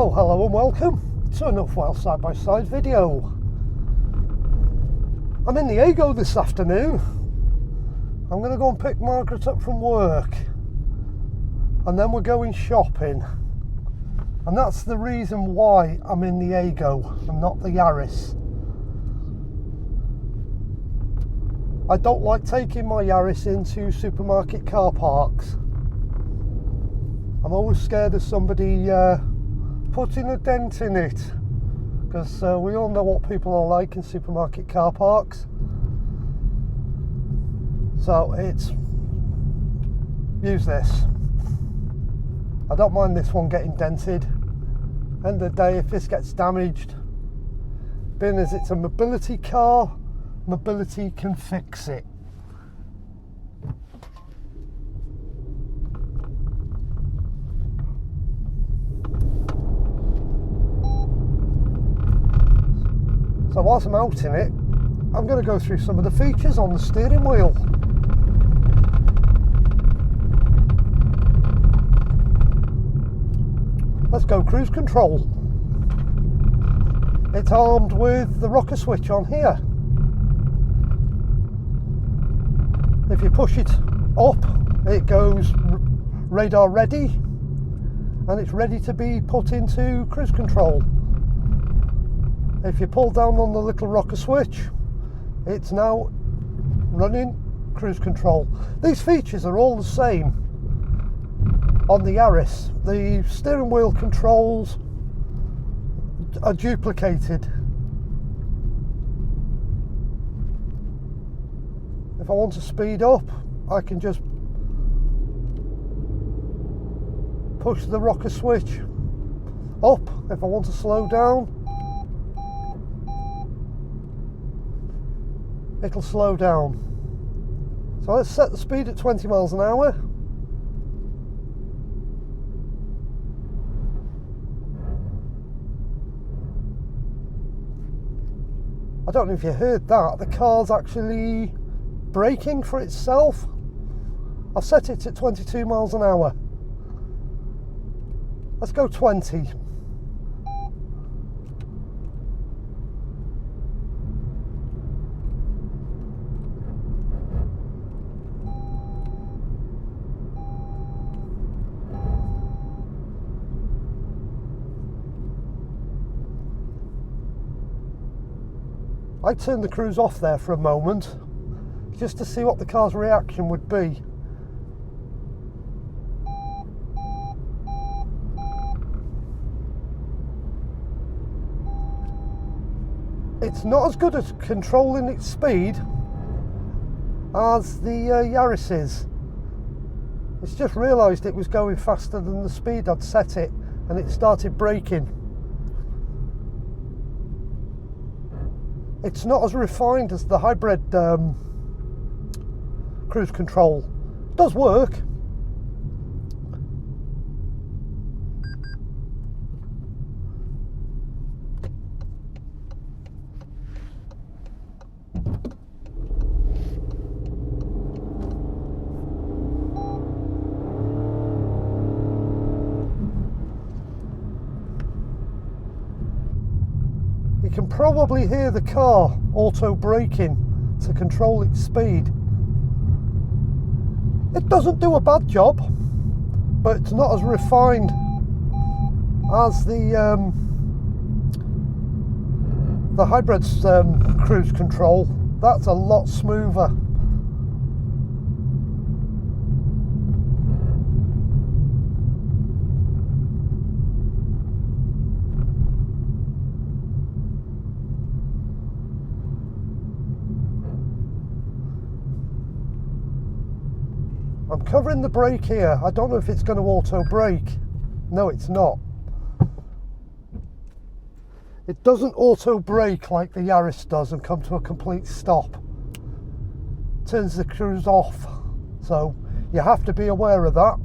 Oh, hello and welcome to another well side-by-side video. I'm in the Aygo this afternoon. I'm going to go and pick Margaret up from work and then we're going shopping. And that's the reason why I'm in the Aygo and not the Yaris. I don't like taking my Yaris into supermarket car parks. I'm always scared of somebody putting a dent in it, because we all know what people are like in supermarket car parks. So use this. I don't mind this one getting dented. End of the day, if this gets damaged, being as it's a mobility car, mobility can fix it. So whilst I'm out in it, I'm going to go through some of the features on the steering wheel. Let's go cruise control. It's armed with the rocker switch on here. If you push it up, it goes radar ready, and it's ready to be put into cruise control. If you pull down on the little rocker switch, it's now running cruise control. These features are all the same on the Yaris. The steering wheel controls are duplicated. If I want to speed up, I can just push the rocker switch up. If I want to slow down, it'll slow down. So let's set the speed at 20 miles an hour. I don't know if you heard that, the car's actually braking for itself. I've set it at 22 miles an hour. Let's go 20. I turned the cruise off there for a moment just to see what the car's reaction would be. It's not as good at controlling its speed as the Yaris is. It's just realised it was going faster than the speed I'd set it, and it started braking. It's not as refined as the hybrid cruise control. It does work. You can probably hear the car auto braking to control its speed. It doesn't do a bad job, but it's not as refined as the hybrid's cruise control. That's a lot smoother. I'm covering the brake here. I don't know if it's going to auto brake. No, it's not. It doesn't auto brake like the Yaris does and come to a complete stop. Turns the cruise off. So you have to be aware of that.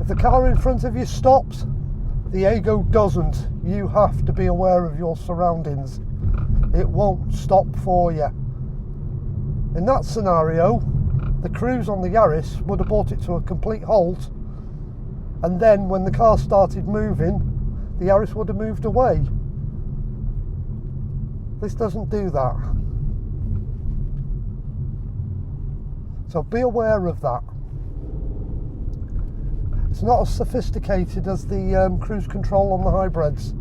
If the car in front of you stops, the Aygo doesn't. You have to be aware of your surroundings. It won't stop for you. In that scenario, the cruise on the Yaris would have brought it to a complete halt and then when the car started moving, the Yaris would have moved away. This doesn't do that. So be aware of that. It's not as sophisticated as the cruise control on the hybrids.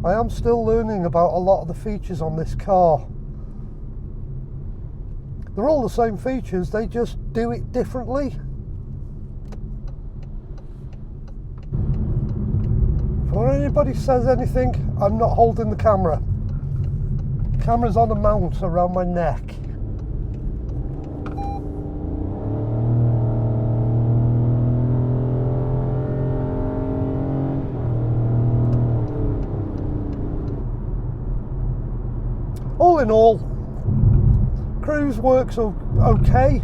I am still learning about a lot of the features on this car. They're all the same features, they just do it differently. Before anybody says anything, I'm not holding the camera. The camera's on a mount around my neck. All in all, cruise works okay,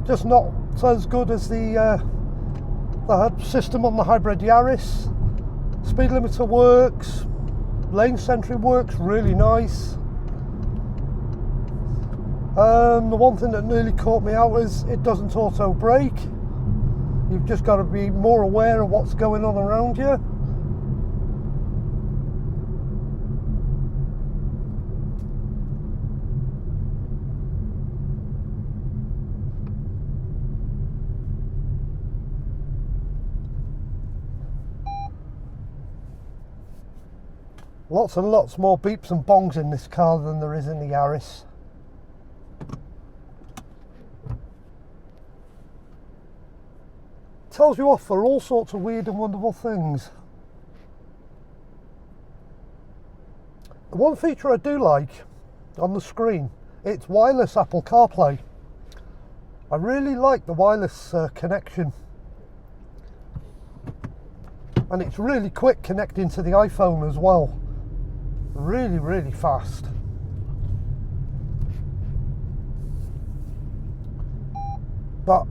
just not as good as the system on the hybrid Yaris. Speed limiter works, lane sentry works really nice. The one thing that nearly caught me out is it doesn't auto brake. You've just got to be more aware of what's going on around you. Lots and lots more beeps and bongs in this car than there is in the Yaris. Tells you off for all sorts of weird and wonderful things. The one feature I do like on the screen, it's wireless Apple CarPlay. I really like the wireless connection. And it's really quick connecting to the iPhone as well. Really, really fast. But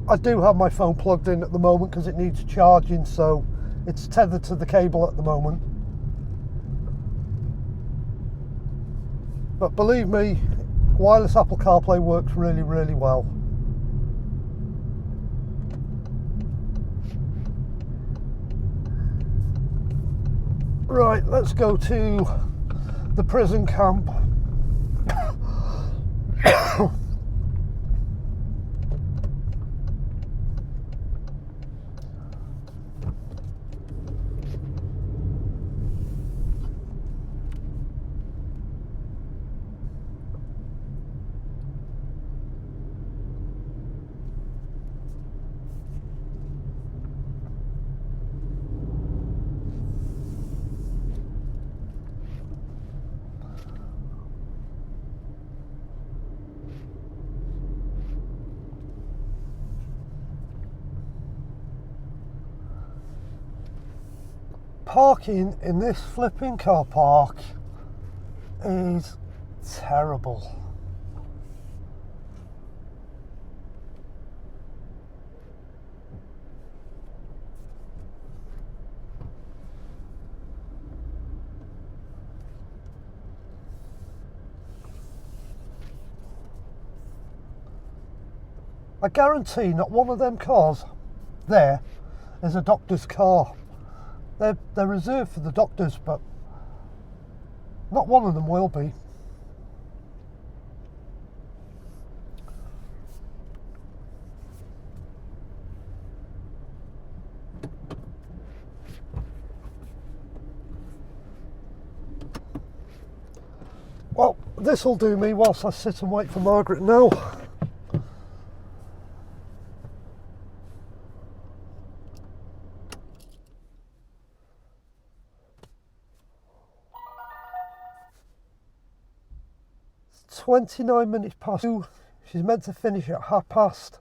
I do have my phone plugged in at the moment because it needs charging, so it's tethered to the cable at the moment. But believe me, wireless Apple CarPlay works really, really well. Right, let's go to the prison camp. Parking in this flipping car park is terrible. I guarantee not one of them cars there is a doctor's car. They're reserved for the doctors, but not one of them will be. Well, this'll do me whilst I sit and wait for Margaret now. It's 29 minutes past 2. She's meant to finish at past,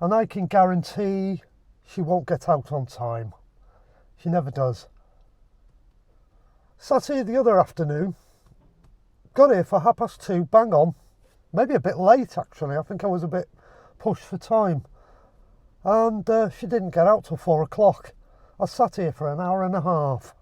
and I can guarantee she won't get out on time. She never does. Sat here the other afternoon, got here for 2:30, bang on. Maybe a bit late actually, I think I was a bit pushed for time. And she didn't get out till 4 o'clock. I sat here for an hour and a half.